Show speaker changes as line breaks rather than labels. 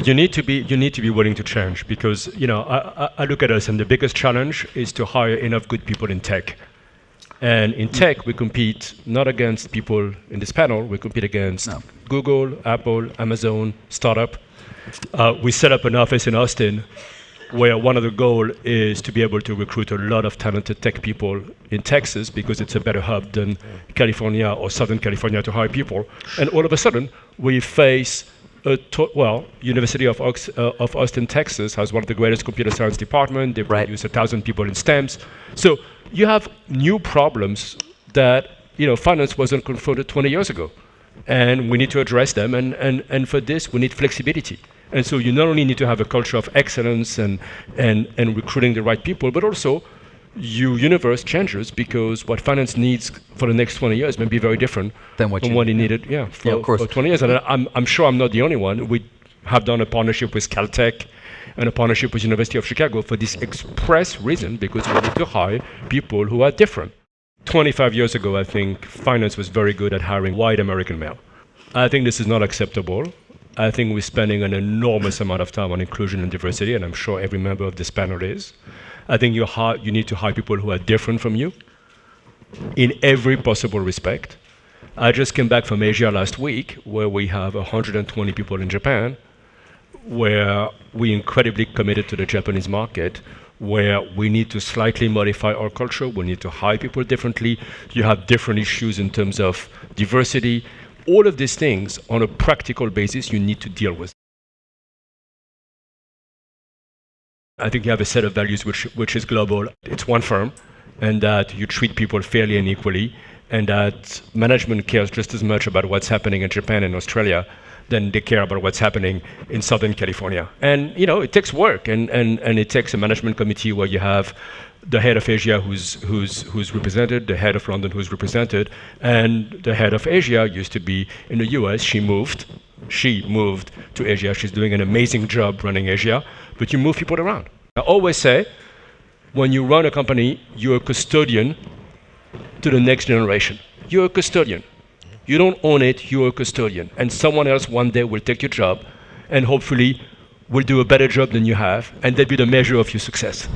You need to be willing to change, because I look at us, and the biggest challenge is to hire enough good people in tech. And in tech, we compete not against people in this panel, we compete against Google, Apple, Amazon, startup. We set up an office in Austin where one of the goals is to be able to recruit a lot of talented tech people in Texas, because it's a better hub than California or Southern California to hire people. And all of a sudden, we face University of Austin, Texas has one of the greatest computer science departments. They produce 1,000 people in STEMs. So you have new problems that finance wasn't confronted 20 years ago, and we need to address them. And for this, we need flexibility. And so you not only need to have a culture of excellence and recruiting the right people, but also your universe changes, because what finance needs for the next 20 years may be very different than what it needed for 20 years. And I'm sure I'm not the only one. We have done a partnership with Caltech and a partnership with University of Chicago for this express reason, because we need to hire people who are different. 25 years ago, I think finance was very good at hiring white American male. I think this is not acceptable. I think we're spending an enormous amount of time on inclusion and diversity, and I'm sure every member of this panel is. I think you need to hire people who are different from you in every possible respect. I just came back from Asia last week, where we have 120 people in Japan, where we're incredibly committed to the Japanese market, where we need to slightly modify our culture. We need to hire people differently. You have different issues in terms of diversity. All of these things, on a practical basis, you need to deal with. I think you have a set of values which is global. It's one firm, and that you treat people fairly and equally, and that management cares just as much about what's happening in Japan and Australia than they care about what's happening in Southern California. And it takes work, and it takes a management committee where you have the head of Asia who's represented, the head of London who's represented, and the head of Asia used to be in the US. She moved to Asia. She's doing an amazing job running Asia, but you move people around. I always say, when you run a company, you're a custodian to the next generation. You're a custodian. You don't own it, you're a custodian. And someone else one day will take your job and hopefully will do a better job than you have, and that'll be the measure of your success.